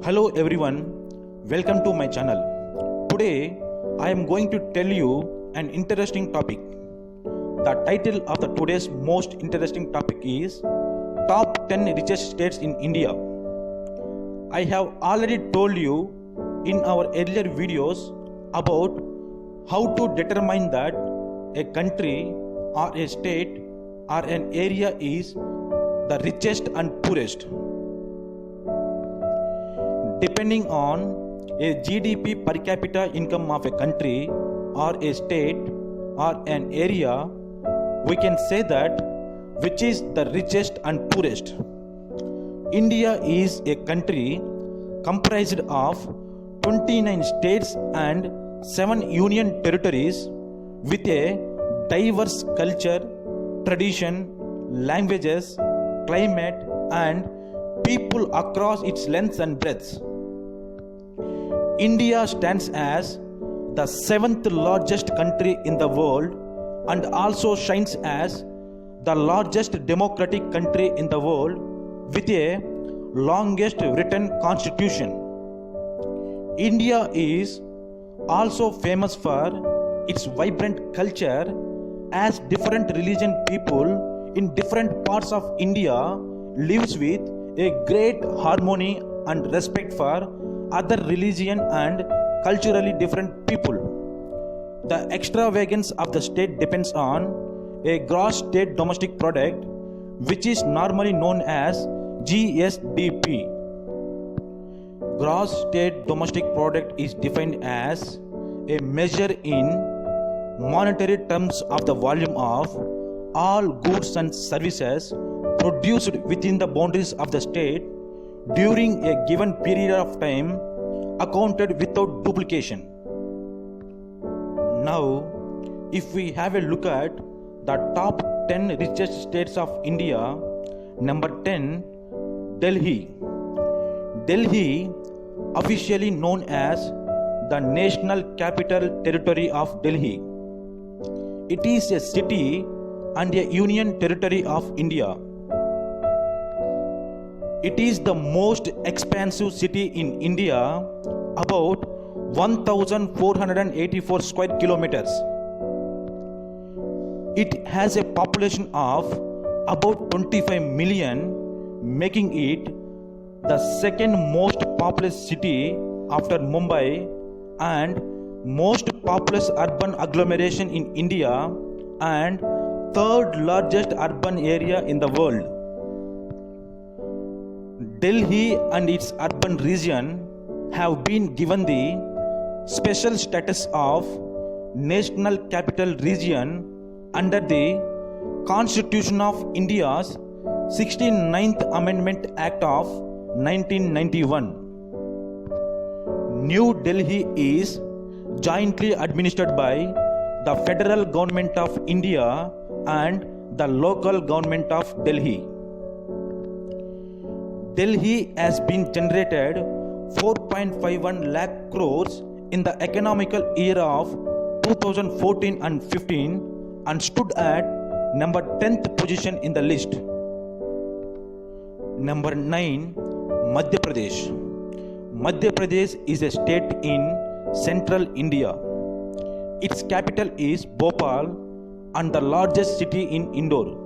Hello everyone, welcome to my channel. Today I am going to tell you an interesting topic. The title of the today's most interesting topic is Top 10 Richest States in India. I have already told you in our earlier videos about how to determine that a country or a state or an area is the richest and poorest. Depending on a GDP per capita income of a country or a state or an area, we can say that which is the richest and poorest. India is a country comprised of 29 states and 7 union territories with a diverse culture, tradition, languages, climate and people across its length and breadth. India stands as the 7th largest country in the world and also shines as the largest democratic country in the world with a longest written constitution. India is also famous for its vibrant culture, as different religion people in different parts of India lives with a great harmony and respect for other religion and culturally different people. The extravagance of the state depends on a gross state domestic product, which is normally known as GSDP. Gross state domestic product is defined as a measure in monetary terms of the volume of all goods and services produced within the boundaries of the state during a given period of time, accounted without duplication. Now, if we have a look at the top 10 richest states of India, number 10, Delhi. Delhi, officially known as the National Capital Territory of Delhi. It is a city and a union territory of India. It is the most expansive city in India, about 1,484 square kilometers. It has a population of about 25 million, making it the second most populous city after Mumbai and most populous urban agglomeration in India and third largest urban area in the world. Delhi and its urban region have been given the special status of National Capital Region under the Constitution of India's 69th Amendment Act of 1991. New Delhi is jointly administered by the Federal Government of India and the local government of Delhi. Delhi has been generated 4.51 lakh crores in the economical year of 2014 and 15 and stood at number 10th position in the list. Number 9, Madhya Pradesh. Madhya Pradesh is a state in central India. Its capital is Bhopal and the largest city in Indore.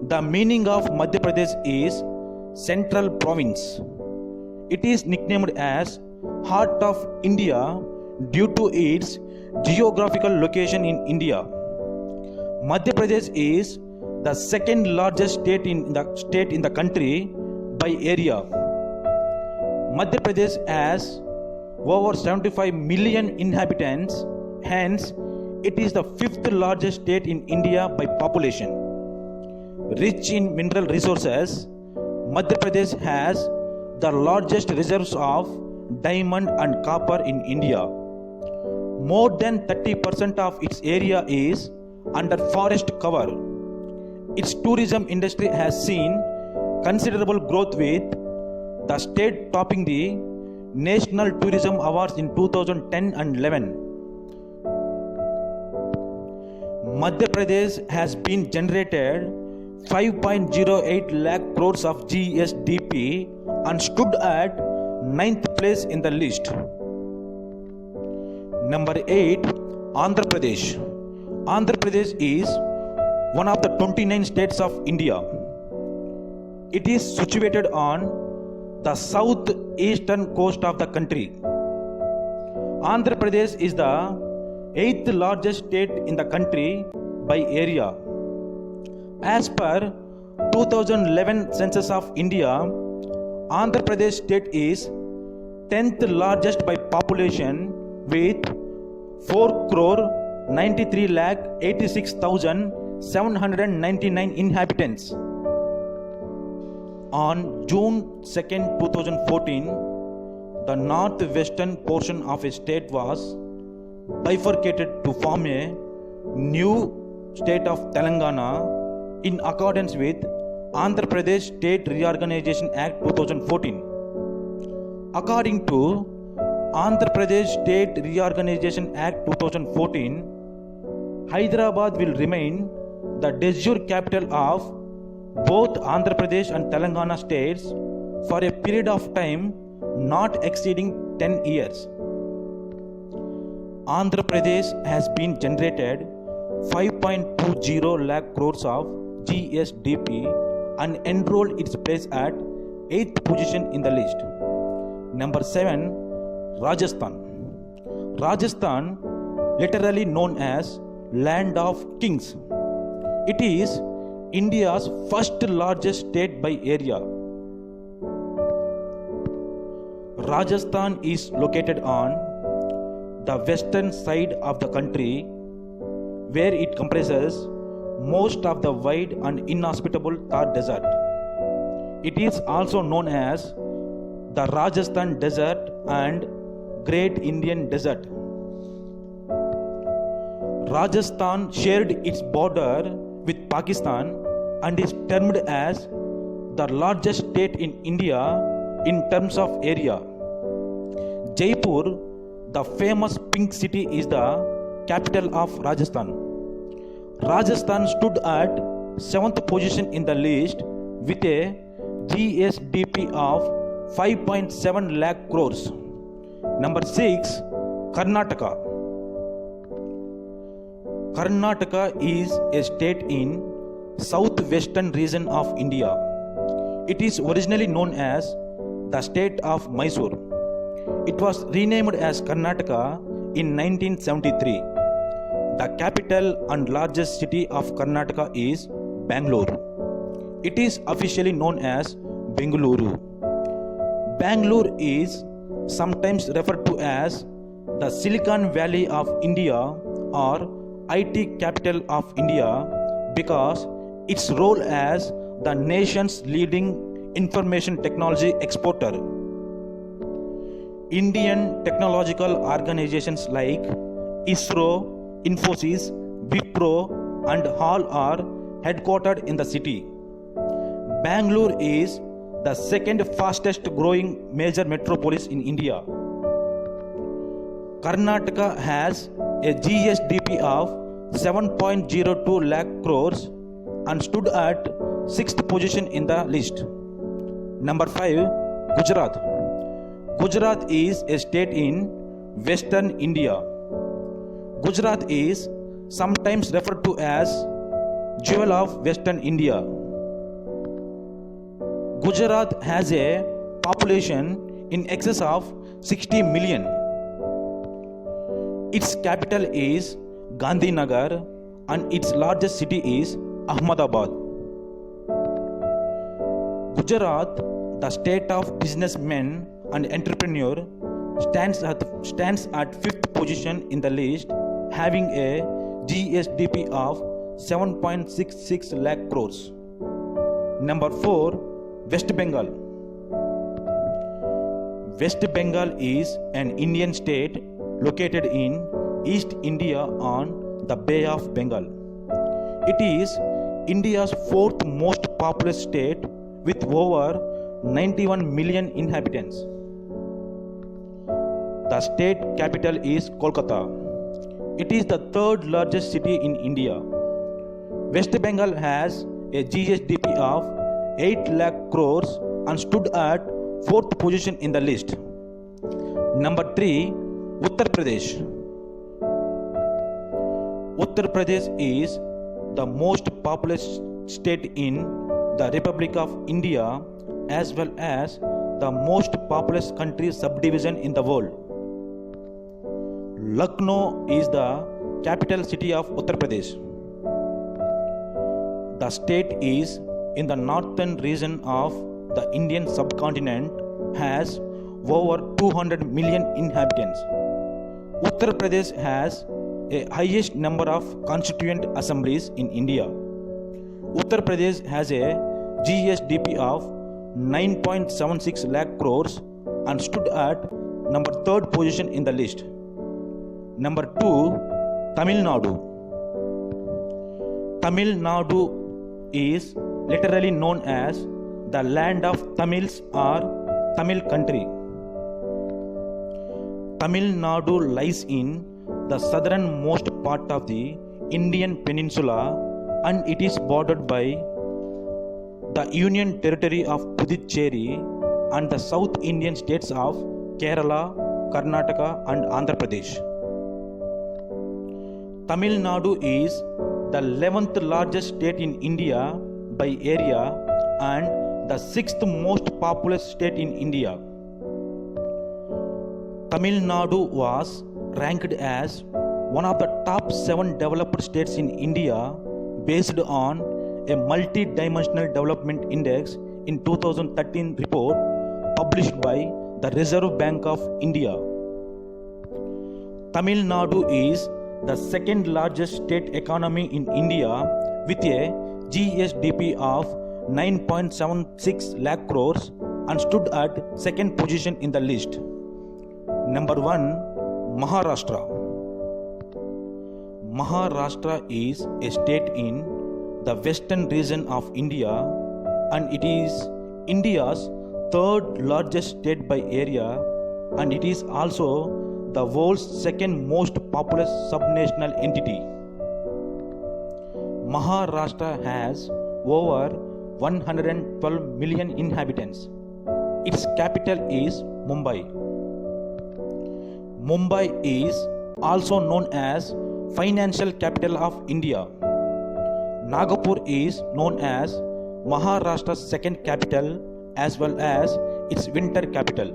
The meaning of Madhya Pradesh is Central Province. It is nicknamed as Heart of India due to its geographical location in India. Madhya Pradesh is the second largest state in the country by area. Madhya Pradesh has over 75 million inhabitants, hence it is the fifth largest state in India by population. Rich in mineral resources, Madhya Pradesh has the largest reserves of diamond and copper in India. More than 30% of its area is under forest cover. Its tourism industry has seen considerable growth, with the state topping the National Tourism Awards in 2010 and 11. Madhya Pradesh has been generated 5.08 lakh crores of GSDP and stood at ninth place in the list. Number 8, Andhra Pradesh. Andhra Pradesh is one of the 29 states of India. It is situated on the southeastern coast of the country. Andhra Pradesh is the 8th largest state in the country by area. As per 2011 census of India, Andhra Pradesh state is 10th largest by population with 4,93,86,799 inhabitants. On June 2nd, 2014, the northwestern portion of a state was bifurcated to form a new state of Telangana in accordance with Andhra Pradesh State Reorganization Act 2014. According to Andhra Pradesh State Reorganization Act 2014, Hyderabad will remain the de jure capital of both Andhra Pradesh and Telangana states for a period of time not exceeding 10 years. Andhra Pradesh has been generated 5.20 lakh crores of GSDP and enrolled its place at 8th position in the list. Number 7, Rajasthan. Rajasthan, literally known as Land of Kings. It is India's first largest state by area. Rajasthan is located on the western side of the country, where it comprises most of the wide and inhospitable Thar Desert. It is also known as the Rajasthan Desert and Great Indian Desert. Rajasthan shared its border with Pakistan and is termed as the largest state in India in terms of area. Jaipur, the famous Pink City, is the capital of Rajasthan. Rajasthan stood at 7th position in the list with a GSDP of 5.7 lakh crores. Number 6, Karnataka. Karnataka is a state in southwestern region of India. It is originally known as the state of Mysore. It was renamed as Karnataka in 1973. The capital and largest city of Karnataka is Bangalore. It is officially known as Bengaluru. Bangalore is sometimes referred to as the Silicon Valley of India or IT capital of India because its role as the nation's leading information technology exporter. Indian technological organizations like ISRO, Infosys, Wipro and all are headquartered in the city. Bangalore is the second fastest growing major metropolis in India. Karnataka has a GSDP of 7.02 lakh crores and stood at 6th position in the list. Number 5, Gujarat. Gujarat is a state in western India. Gujarat is sometimes referred to as Jewel of Western India. Gujarat has a population in excess of 60 million. Its capital is Gandhinagar and its largest city is Ahmedabad. Gujarat, the state of businessmen and entrepreneur, stands at 5th position in the list, having a GSDP of 7.66 lakh crores. Number 4, West Bengal. West Bengal is an Indian state located in East India on the Bay of Bengal. It is India's 4th most populous state with over 91 million inhabitants. The state capital is Kolkata. It is the 3rd largest city in India. West Bengal has a GSDP of 8 lakh crores and stood at fourth position in the list. Number 3, Uttar Pradesh. Uttar Pradesh is the most populous state in the Republic of India as well as the most populous country subdivision in the world. Lucknow is the capital city of Uttar Pradesh. The state is in the northern region of the Indian subcontinent, has over 200 million inhabitants. Uttar Pradesh has a highest number of constituent assemblies in India. Uttar Pradesh has a GSDP of 9.76 lakh crores and stood at number 3rd position in the list. Number 2, Tamil Nadu. Tamil Nadu is literally known as the land of Tamils or Tamil country. Tamil Nadu lies in the southernmost part of the Indian peninsula and it is bordered by the Union Territory of Puducherry and the South Indian states of Kerala, Karnataka and Andhra Pradesh. Tamil Nadu is the 11th largest state in India by area and the 6th most populous state in India. Tamil Nadu was ranked as one of the top 7 developed states in India based on a multi-dimensional development index in 2013 report published by the Reserve Bank of India. Tamil Nadu is the second largest state economy in India with a GSDP of 9.76 lakh crores and stood at 2nd position in the list. Number 1, Maharashtra. Maharashtra is a state in the western region of India and it is India's 3rd largest state by area and it is also the world's 2nd most populous subnational entity. Maharashtra has over 112 million inhabitants. Its capital is Mumbai. Mumbai is also known as financial capital of India. Nagpur is known as Maharashtra's 2nd capital as well as its winter capital.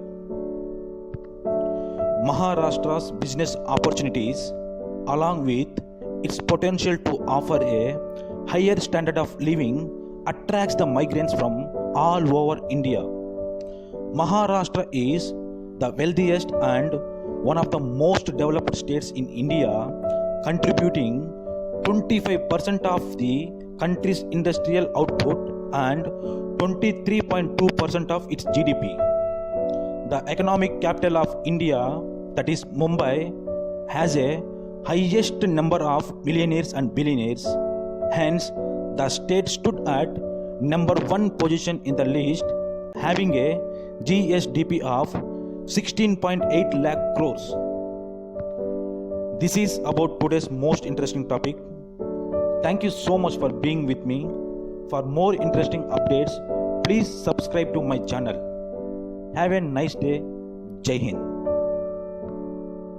Maharashtra's business opportunities along with its potential to offer a higher standard of living attracts the migrants from all over India. Maharashtra is the wealthiest and one of the most developed states in India, contributing 25% of the country's industrial output and 23.2% of its GDP. The economic capital of India, that is Mumbai, has a highest number of millionaires and billionaires. Hence, the state stood at number 1 position in the list, having a GSDP of 16.8 lakh crores. This is about today's most interesting topic. Thank you so much for being with me. For more interesting updates, please subscribe to my channel. Have a nice day. Jai Hind.